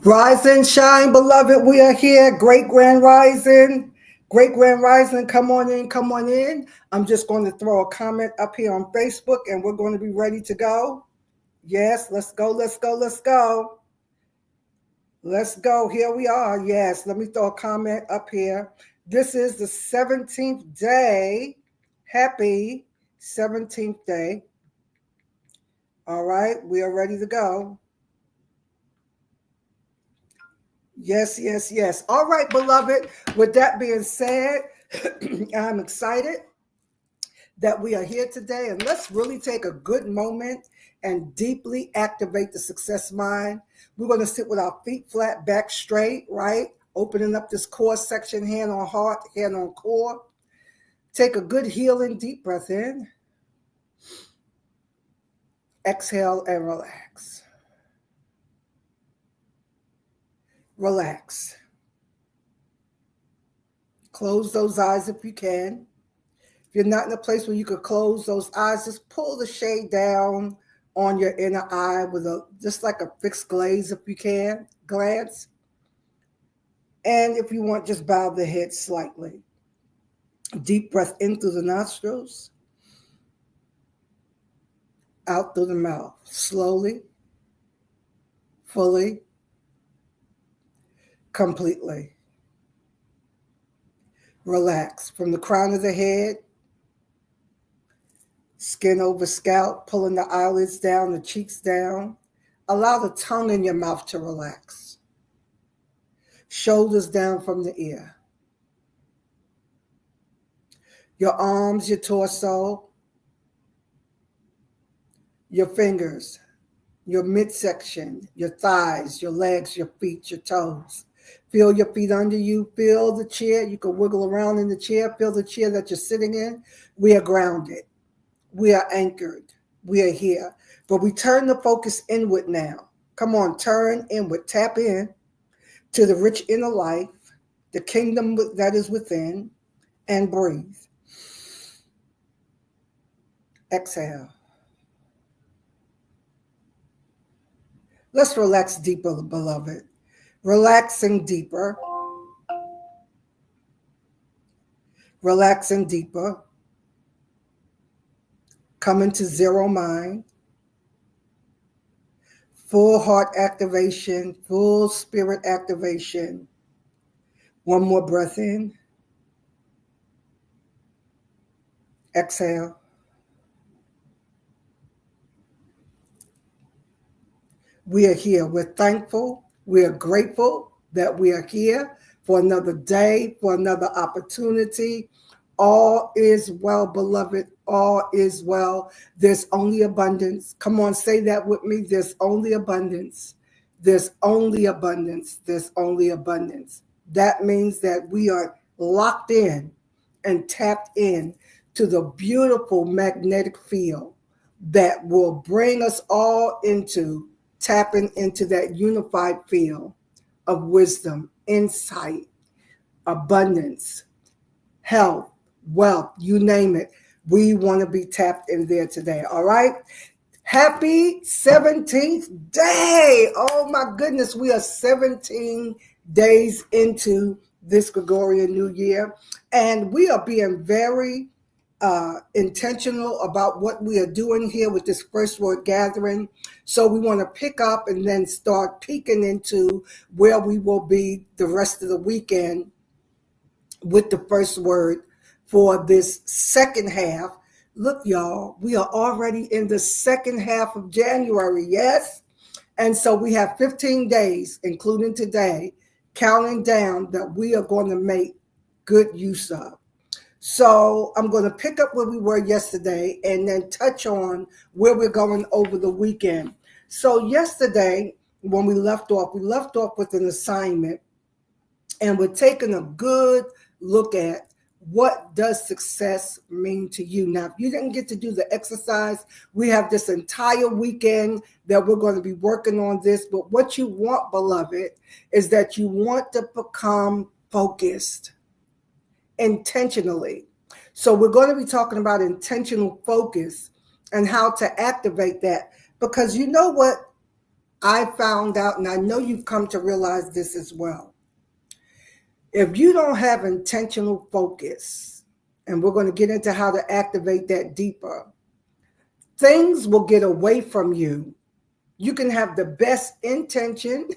Rise and shine, beloved. We are here. Great Grand Rising. Great Grand Rising. Come on in. Come on in. I'm just going to throw a comment up here on Facebook and we're going to be ready to go. Yes, let's go. Let's go. Let's go. Let's go. Here we are. Yes, let me throw a comment up here. This is the 17th day. Happy 17th day. All right, we are ready to go. Yes, yes, yes. All right, beloved. With that being said, I'm excited that we are here today. And let's really take a good moment and deeply activate the success mind. We're going to sit with our feet flat, back straight, right? Opening up this core section, hand on heart, hand on core. Take a good healing deep breath in. Exhale and relax. Relax. Close those eyes if you can. If you're not in a place where you could close those eyes, just pull the shade down on your inner eye with just like a fixed glaze if you can, glance. And if you want, just bow the head slightly. Deep breath in through the nostrils, out through the mouth, slowly, fully, completely. Relax from the crown of the head, skin over scalp, pulling the eyelids down, the cheeks down. Allow the tongue in your mouth to relax. Shoulders down from the ear. Your arms, your torso, your fingers, your midsection, your thighs, your legs, your feet, your toes. Feel your feet under you. Feel the chair. You can wiggle around in the chair. Feel the chair that you're sitting in. We are grounded. We are anchored. We are here. But we turn the focus inward now. Come on, turn inward. Tap in to the rich inner life, the kingdom that is within, and breathe. Exhale. Let's relax deeper, beloved. Relaxing deeper. Relaxing deeper. Coming to zero mind. Full heart activation, full spirit activation. One more breath in. Exhale. We are here. We're thankful. We are grateful that we are here for another day, for another opportunity. All is well, beloved. All is well. There's only abundance. Come on, say that with me. There's only abundance. There's only abundance. There's only abundance. That means that we are locked in and tapped in to the beautiful magnetic field that will bring us all into tapping into that unified field of wisdom, insight, abundance, health, wealth, you name it. We want to be tapped in there today. All right. Happy 17th day. Oh my goodness. We are 17 days into this Gregorian New Year, and we are being very intentional about what we are doing here with this first word gathering. So we want to pick up and then start peeking into where we will be the rest of the weekend with the first word for this second half. Look, y'all, we are already in the second half of January, yes? And so we have 15 days, including today, counting down that we are going to make good use of. So I'm going to pick up where we were yesterday and then touch on where we're going over the weekend. So yesterday, when we left off with an assignment, and we're taking a good look at what does success mean to you. Now, if you didn't get to do the exercise, we have this entire weekend that we're going to be working on this. But what you want, beloved, is that you want to become focused intentionally. So we're going to be talking about intentional focus and how to activate that. Because you know what I found out, and I know you've come to realize this as well. If you don't have intentional focus, and we're going to get into how to activate that deeper, things will get away from you. You can have the best intention,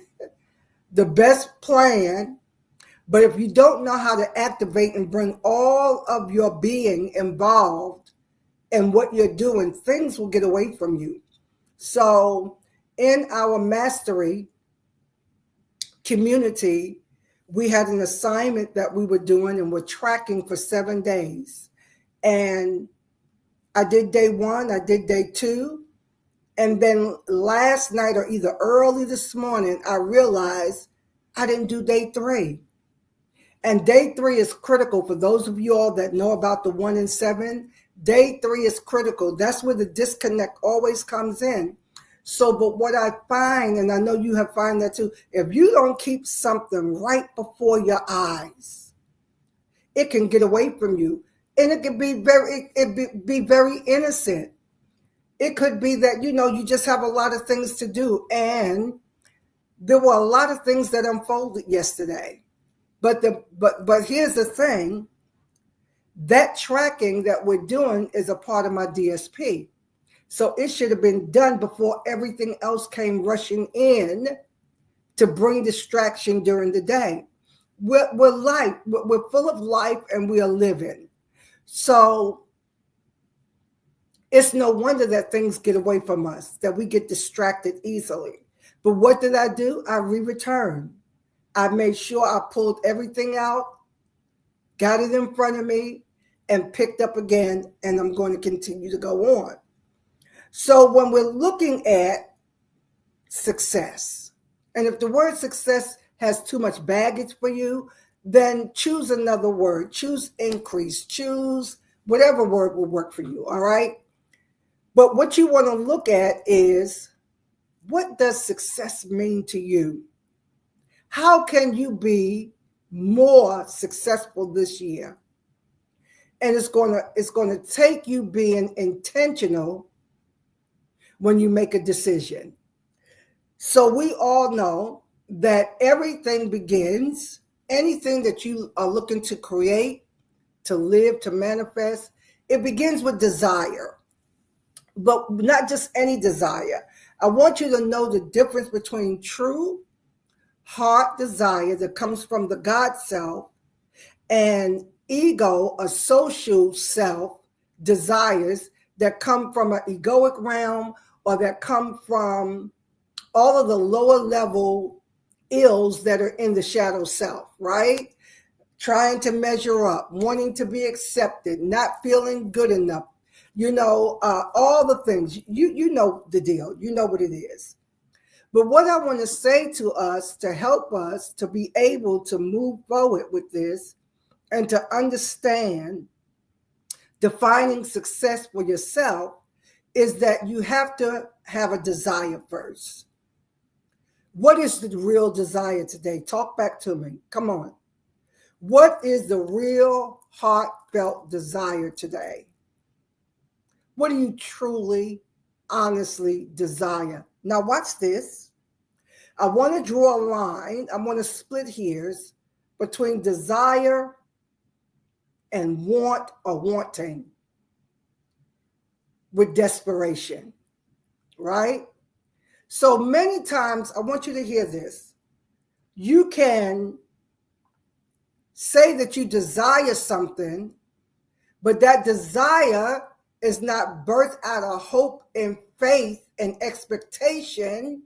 the best plan, but if you don't know how to activate and bring all of your being involved in what you're doing, things will get away from you. So in our mastery community, we had an assignment that we were doing and we're tracking for 7 days. And I did day 1, I did day 2. And then last night or either early this morning, I realized I didn't do day 3. And day 3 is critical for those of you all that know about the 1 and 7. Day 3 is critical. That's where the disconnect always comes in. So, but what I find, and I know you have found that too, if you don't keep something right before your eyes, it can get away from you. And it can be very innocent. It could be that, you just have a lot of things to do. And there were a lot of things that unfolded yesterday. But here's the thing, that tracking that we're doing is a part of my DSP. So it should have been done before everything else came rushing in to bring distraction during the day. We're full of life and we are living. So it's no wonder that things get away from us, that we get distracted easily. But what did I do? I returned. I made sure I pulled everything out, got it in front of me, and picked up again, and I'm going to continue to go on. So when we're looking at success, and if the word success has too much baggage for you, then choose another word. Choose increase. Choose whatever word will work for you, all right? But what you want to look at is, what does success mean to you? How can you be more successful this year? And it's going to take you being intentional when you make a decision. So we all know that everything begins, anything that you are looking to create, to live, to manifest, it begins with desire. But not just any desire. I want you to know the difference between true heart desire that comes from the God self and ego, a social self desires that come from an egoic realm or that come from all of the lower level ills that are in the shadow self, right? Trying to measure up, wanting to be accepted, not feeling good enough, all the things. You know the deal. You know what it is. But what I want to say to us to help us to be able to move forward with this and to understand defining success for yourself is that you have to have a desire first. What is the real desire today? Talk back to me. Come on. What is the real heartfelt desire today? What do you truly, honestly desire? Now watch this. I want to draw a line. I want to split hairs between desire and want or wanting with desperation, right? So many times, I want you to hear this. You can say that you desire something, but that desire is not birthed out of hope and faith and expectation.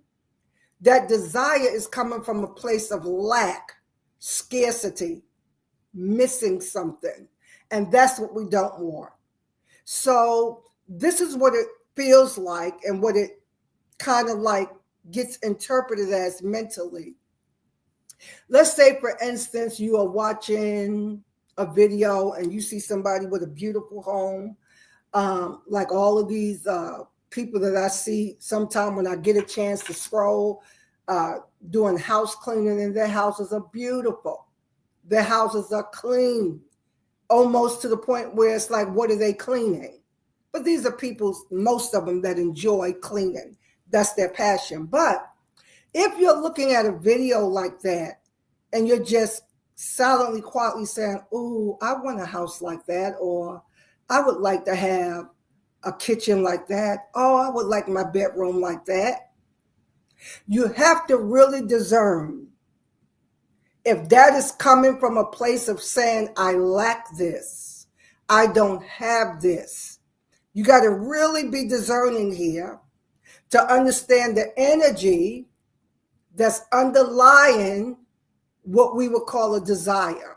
That desire is coming from a place of lack, scarcity, missing something. And that's what we don't want. So this is what it feels like and what it kind of like gets interpreted as mentally. Let's say, for instance, you are watching a video and you see somebody with a beautiful home, like all of these people that I see sometime when I get a chance to scroll, doing house cleaning, and their houses are beautiful. Their houses are clean, almost to the point where it's like, what are they cleaning? But these are people, most of them, that enjoy cleaning. That's their passion. But If you're looking at a video like that and you're just silently, quietly saying, "Ooh, I want a house like that," or "I would like to have a kitchen like that," "Oh, I would like my bedroom like that," you have to really discern if that is coming from a place of saying, "I lack this, I don't have this." You got to really be discerning here to understand the energy that's underlying what we would call a desire.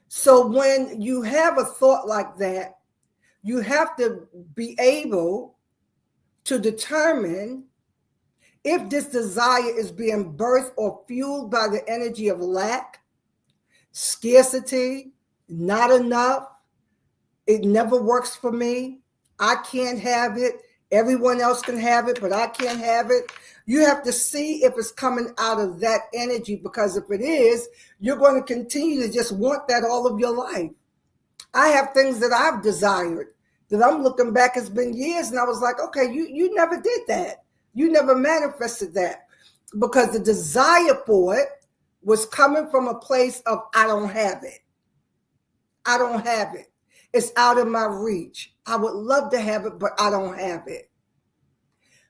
So when you have a thought like that, you have to be able to determine if this desire is being birthed or fueled by the energy of lack, scarcity, not enough, it never works for me, I can't have it, everyone else can have it, but I can't have it. You have to see if it's coming out of that energy, because if it is, you're going to continue to just want that all of your life. I have things that I've desired that I'm looking back, it's been years, and I was like, okay, you never did that. You never manifested that, because the desire for it was coming from a place of, I don't have it. I don't have it. It's out of my reach. I would love to have it, but I don't have it.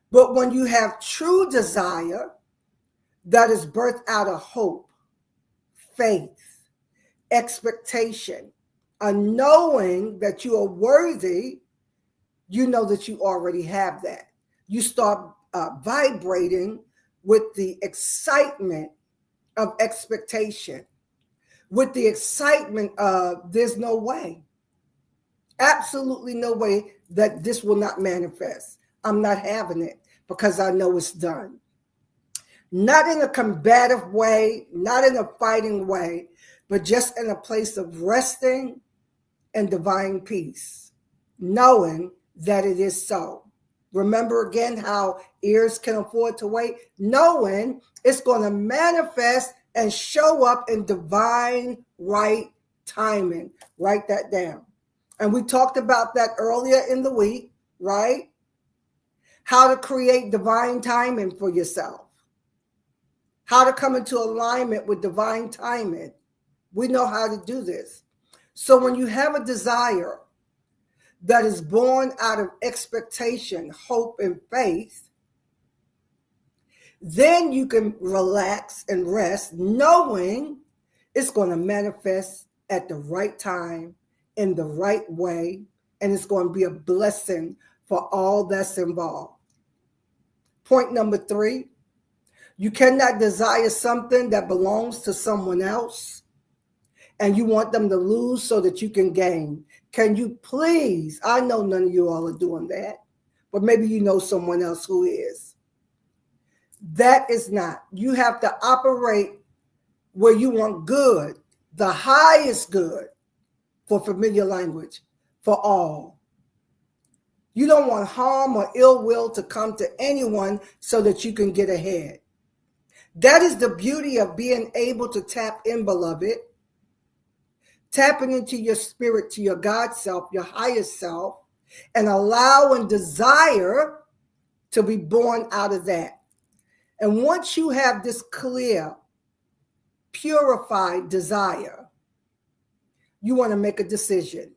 But when you have true desire that is birthed out of hope, faith, expectation, a knowing that you are worthy, you know that you already have that. You start vibrating with the excitement of expectation, with the excitement of there's no way, absolutely no way that this will not manifest. I'm not having it because I know it's done. Not in a combative way, not in a fighting way, but just in a place of resting and divine peace, knowing that it is so. Remember again how ears can afford to wait, knowing it's going to manifest and show up in divine right timing. Write that down. And we talked about that earlier in the week, right? How to create divine timing for yourself. How to come into alignment with divine timing. We know how to do this. So when you have a desire that is born out of expectation, hope, and faith, then you can relax and rest, knowing it's going to manifest at the right time, in the right way, and it's going to be a blessing for all that's involved. Point number 3, you cannot desire something that belongs to someone else and you want them to lose so that you can gain. Can you please, I know none of you all are doing that, but maybe you know someone else who is. That is not. You have to operate where you want good, the highest good, for familiar language, for all. You don't want harm or ill will to come to anyone so that you can get ahead. That is the beauty of being able to tap in, beloved. Tapping into your spirit, to your God self, your highest self, and allowing desire to be born out of that. And once you have this clear, purified desire, you want to make a decision.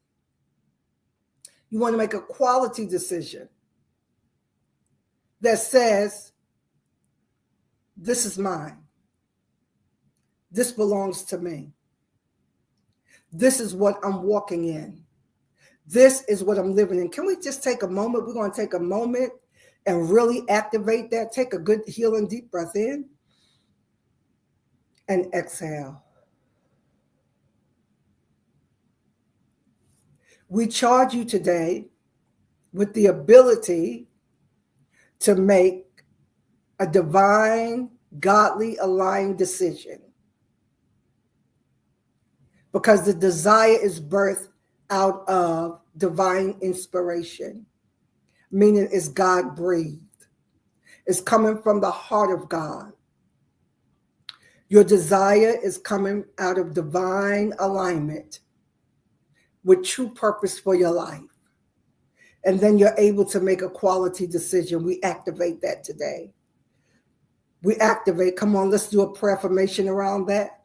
You want to make a quality decision that says, this is mine. This belongs to me. This is what I'm walking in. This is what I'm living in. Can we just take a moment? We're going to take a moment and really activate that. Take a good healing deep breath in and exhale. We charge you today with the ability to make a divine, godly aligned decision, because the desire is birthed out of divine inspiration, meaning it's God breathed. It's coming from the heart of God. Your desire is coming out of divine alignment with true purpose for your life. And then you're able to make a quality decision. We activate that today. We activate. Come on, let's do a prayer affirmation around that.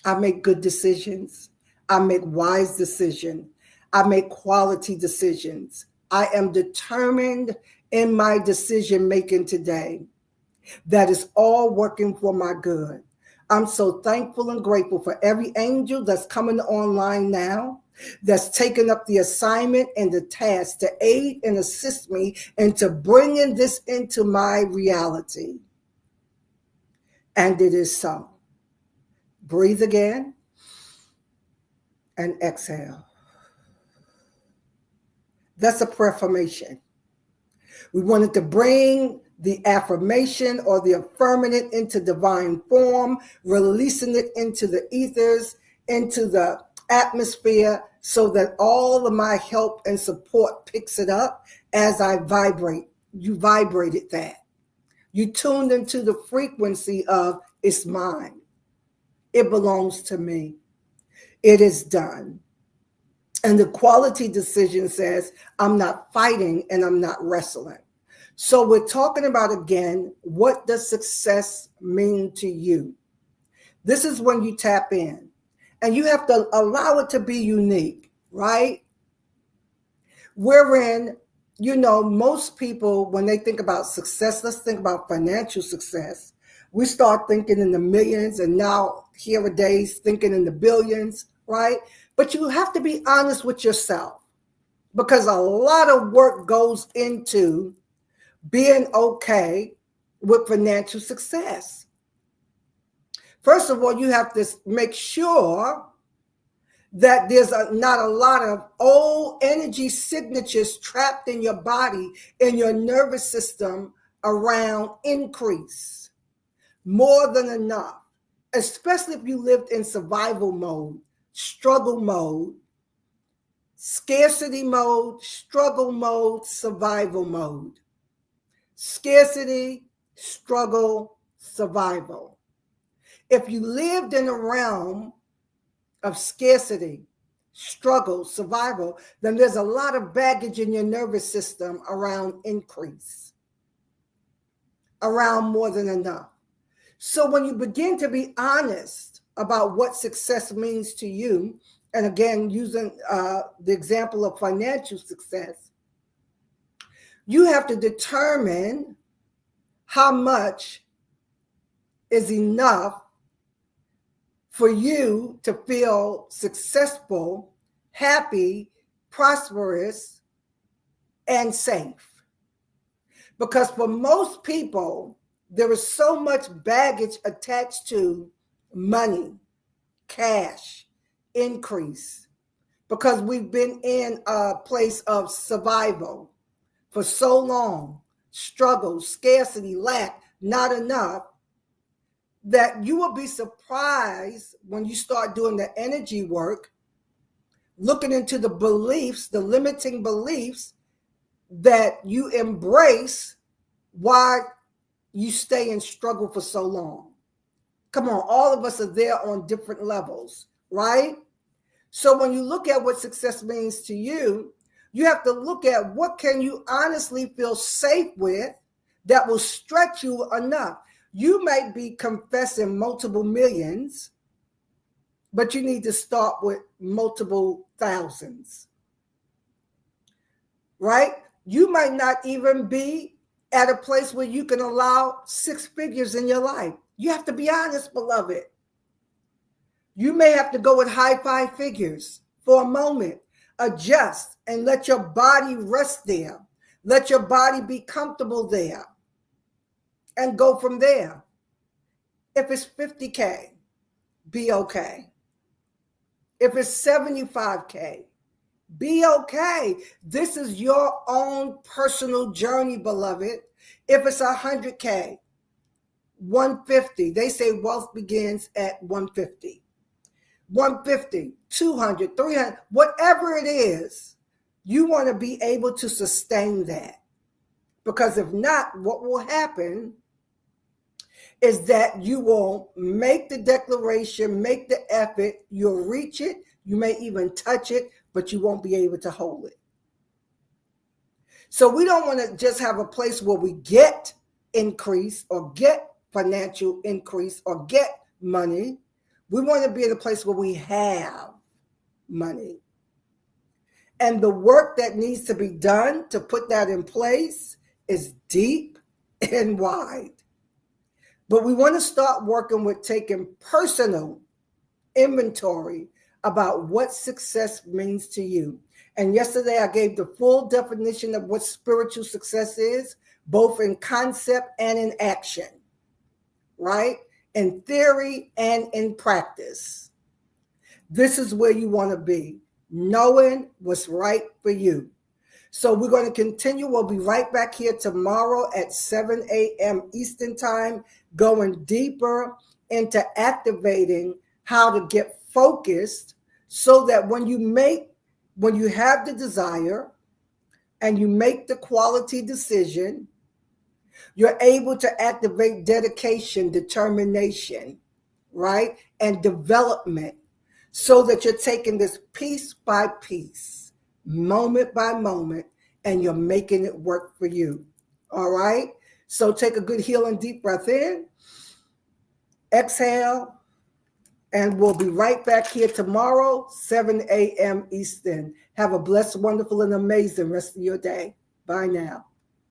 I make good decisions. I make wise decisions. I make quality decisions. I am determined in my decision making today. That is all working for my good. I'm so thankful and grateful for every angel that's coming online now, that's taken up the assignment and the task to aid and assist me into bringing this into my reality. And it is so. Breathe again and exhale. That's a prayer affirmation. We wanted to bring the affirmation or the affirmative into divine form, releasing it into the ethers, into the atmosphere, so that all of my help and support picks it up as I vibrate. You vibrated that. You tuned into the frequency of it's mine. It belongs to me. It is done. And the quality decision says, I'm not fighting and I'm not wrestling. So we're talking about, again, what does success mean to you? This is when you tap in. And you have to allow it to be unique, right? Wherein, most people, when they think about success, let's think about financial success. We start thinking in the millions, and now nowadays thinking in the billions, right? But you have to be honest with yourself, because a lot of work goes into being okay with financial success. First of all, you have to make sure that there's not a lot of old energy signatures trapped in your body, in your nervous system around increase. More than enough, especially if you lived in survival mode, struggle mode, scarcity mode, struggle mode, survival mode. Scarcity, struggle, survival. If you lived in a realm of scarcity, struggle, survival, then there's a lot of baggage in your nervous system around increase, around more than enough. So when you begin to be honest about what success means to you, and again, using the example of financial success, you have to determine how much is enough for you to feel successful, happy, prosperous, and safe. Because for most people, there is so much baggage attached to money, cash, increase, because we've been in a place of survival for so long, struggle, scarcity, lack, not enough, that you will be surprised when you start doing the energy work, looking into the beliefs, the limiting beliefs that you embrace why you stay in struggle for so long. Come on, all of us are there on different levels, right? So when you look at what success means to you, you have to look at what can you honestly feel safe with that will stretch you enough. You might be confessing multiple millions, but you need to start with multiple thousands, right? You might not even be at a place where you can allow 6 figures in your life. You have to be honest, beloved. You may have to go with high 5 figures for a moment, adjust, and let your body rest there. Let your body be comfortable there and go from there. If it's 50K, be okay. If it's 75K, be okay. This is your own personal journey, beloved. If it's 100K, 150, they say wealth begins at 150. 150, 200, 300, whatever it is, you want to be able to sustain that. Because if not, what will happen is that you will make the declaration, make the effort, you'll reach it, you may even touch it, but you won't be able to hold it. So we don't want to just have a place where we get increase or get financial increase or get money. We want to be in a place where we have money. And the work that needs to be done to put that in place is deep and wide. But we want to start working with taking personal inventory about what success means to you. And yesterday I gave the full definition of what spiritual success is, both in concept and in action, right? In theory and in practice. This is where you want to be, knowing what's right for you. So we're going to continue. We'll be right back here tomorrow at 7 a.m. Eastern Time, going deeper into activating how to get focused so that when you have the desire and you make the quality decision, you're able to activate dedication, determination, right? And development so that you're taking this piece by piece, moment by moment, and you're making it work for you. All right? So take a good healing deep breath in, exhale, and we'll be right back here tomorrow, 7 a.m. Eastern. Have a blessed, wonderful, and amazing rest of your day. Bye now.